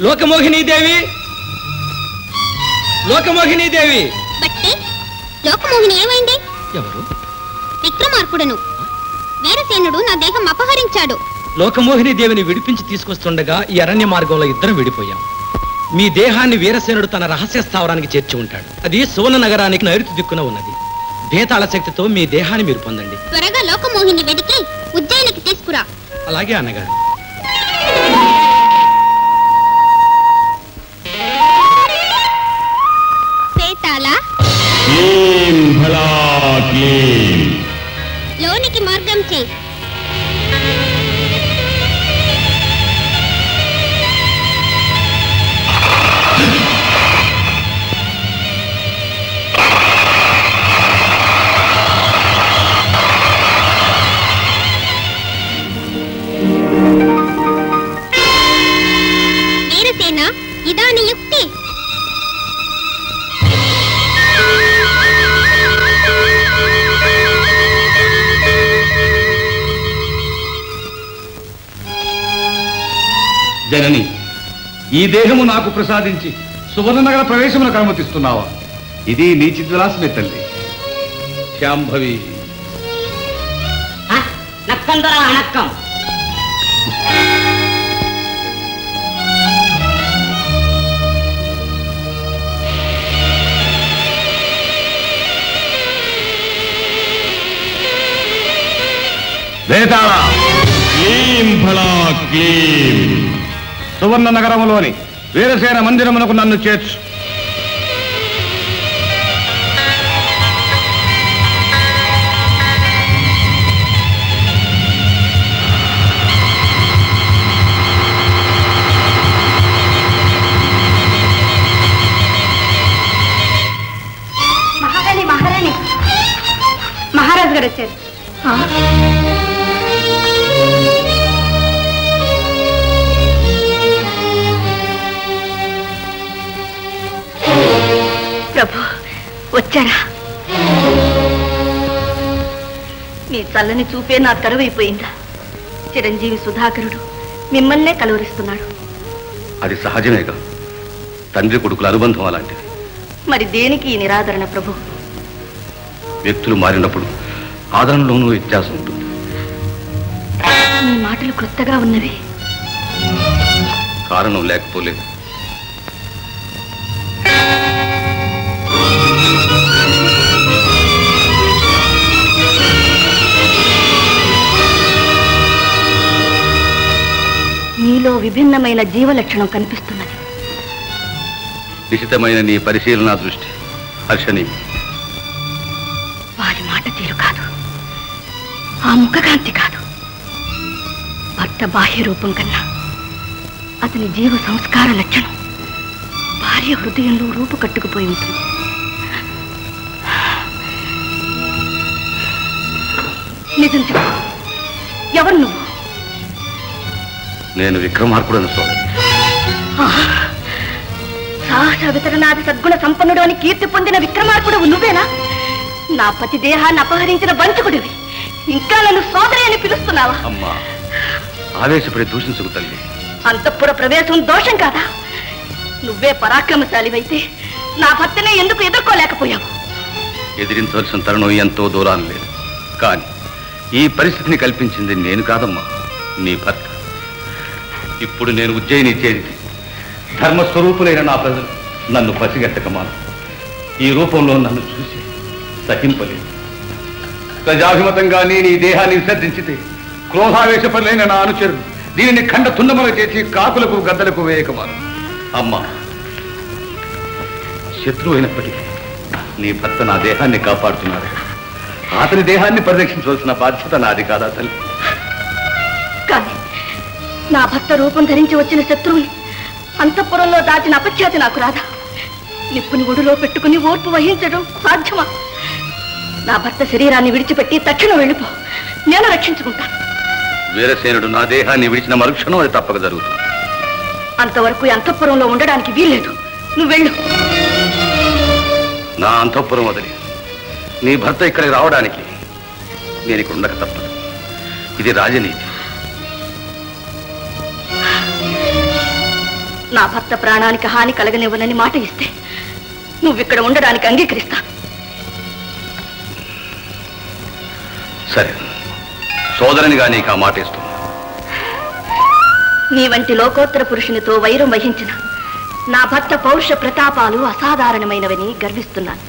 లోకమోహినీదేవి, లోకమోహినీదేవి. బట్టి లోకమోహిని ఏమైంది? ఎవరు? విక్రమార్కుడను వీరసేనుడు నా దేహం అపహరించాడు. లోకమోహిని దేవిని విడిపించి తీసుకొస్తుండగా ఈ అరణ్య మార్గంలో ఇద్దరం విడిపోయాం. మీ దేహాన్ని వీరసేనుడు తన రహస్య స్థావరానికి చేర్చి ఉంటాడు. అది సువర్ణ నగరానికి నైరుతి దిక్కున ఉన్నది. భేతాళ శక్తితో మీ దేహాన్ని మీరు పొందండి. త్వరగా లోకమోహిని వెతికి ఉజ్జయినికి తీసుకురా. అలాగే అన్నగారు. భేతాళ, లోనికి మార్గం చేయి. వీరసేన, ఇదా నీ యుక్తి? జనని, ఈ దేహము నాకు ప్రసాదించి సువర్ణనగర ప్రవేశమునకు అనుమతిస్తున్నావా? ఇది నీ చిద్విలాసమే తల్లి. శాంభవి. నక్కందర అణక్కం. వేతాళ, సువర్ణ నగరములోని వీరసేన మందిరమునకు నన్ను చేర్చు. మహారాణి, మహారాణి, మహారాజు గారు వచ్చారు. ప్రభు వచ్చారా? మీ చల్లని చూపే నా తరువైపోయిందా? చిరంజీవి సుధాకరుడు మిమ్మల్నే కలవరిస్తున్నాడు. అది సహజమేగా, తండ్రి కొడుకుల అనుబంధం అలాంటిది. మరి దేనికి ఈ నిరాదరణ ప్రభు? వ్యక్తులు మారినప్పుడు ఆదరణలోనూ వ్యత్యాసం ఉంటుంది. మీ మాటలు క్రొత్తగా ఉన్నవి. కారణం లేకపోలేదు. మీలో విభిన్నమైన జీవలక్షణం కనిపిస్తున్నది. నిశితమైన నీ పరిశీలన దృష్టి హర్షణి. వారి మాట తీరు కాదు, ఆ ముఖకాంతి కాదు, భర్త బాహ్య రూపం కన్నా అతని జీవ సంస్కార లక్షణం భార్య హృదయంలో రూపు కట్టుకుపోయి ఉంటుంది. నిజం చెప్పు, ఎవరు నువ్వు? నేను విక్రమార్కుడను సోదరి. సాహస వితరణాది సద్గుణ సంపన్నుడు అని కీర్తి పొందిన విక్రమార్కుడు నువ్వేనా? నా పతి దేహాన్ని అపహరించిన బంచకుడివి ఇంకా నన్ను సోదరి అని పిలుస్తున్నావా? అమ్మా, ఆవేశపడి దూషించుకు తల్లి. అంతఃపుర ప్రవేశం దోషం కాదా? నువ్వే పరాక్రమశాలివైతే నా భర్తనే ఎందుకు ఎదుర్కోలేకపోయావు? ఎదిరించవలసిన తరుణం ఎంతో దూరాన్ని లేదు. కానీ ఈ పరిస్థితిని కల్పించింది నేను కాదమ్మా, నీ భర్త. ఇప్పుడు నేను ఉజ్జయిని చేరితే ధర్మస్వరూపులైన నా ప్రజలు నన్ను పసిగట్టకమాను. ఈ రూపంలో నన్ను చూసి సహింపలేదు. ప్రజాభిమతంగా నేను ఈ దేహాన్ని విసర్జించితే క్రోధావేశపరులైన నా అనుచరులు దీనిని ఖండ తుండమల చేసి కాకులకు గద్దలకు వేయకమాను. అమ్మా, శత్రువు అయినప్పటికీ నీ భర్త నా దేహాన్ని కాపాడుతున్నాడు. అతని దేహాన్ని పరిరక్షించవలసిన బాధ్యత నాది కాదా తల్లి? కానీ నా భర్త రూపం ధరించి వచ్చిన శత్రువుని అంతఃపురంలో దాచిన అపఖ్యాతి నాకు రాదా? నిప్పుని ఒడిలో పెట్టుకుని ఓర్పు వహించడం సాధ్యమా? నా భర్త శరీరాన్ని విడిచిపెట్టి తక్షణం వెళ్ళిపో, నేను రక్షించుకుంటాను. వీరసేనుడు నా దేహాన్ని విడిచిన మరుక్షణం అది తప్పక జరుగుతుంది. అంతవరకు అంతఃపురంలో ఉండడానికి వీల్లేదు, నువ్వు వెళ్ళు. నా అంతఃపురం వదిలి నీ భర్త ఇక్కడికి రావడానికి నేను ఇక్కడ ఉండక తప్పదు. ఇది రాజనీతి. నా భర్త ప్రాణానికి హాని కలగనివ్వనని మాట ఇస్తే నువ్విక్కడ ఉండడానికి అంగీకరిస్తా. సరే, సోదరునిగా నీకు ఆ మాట ఇస్తున్నా. నీ వంటి లోకోత్తర పురుషునితో వైరం వహించిన నా భర్త పౌరుష ప్రతాపాలు అసాధారణమైనవని గర్విస్తున్నాను.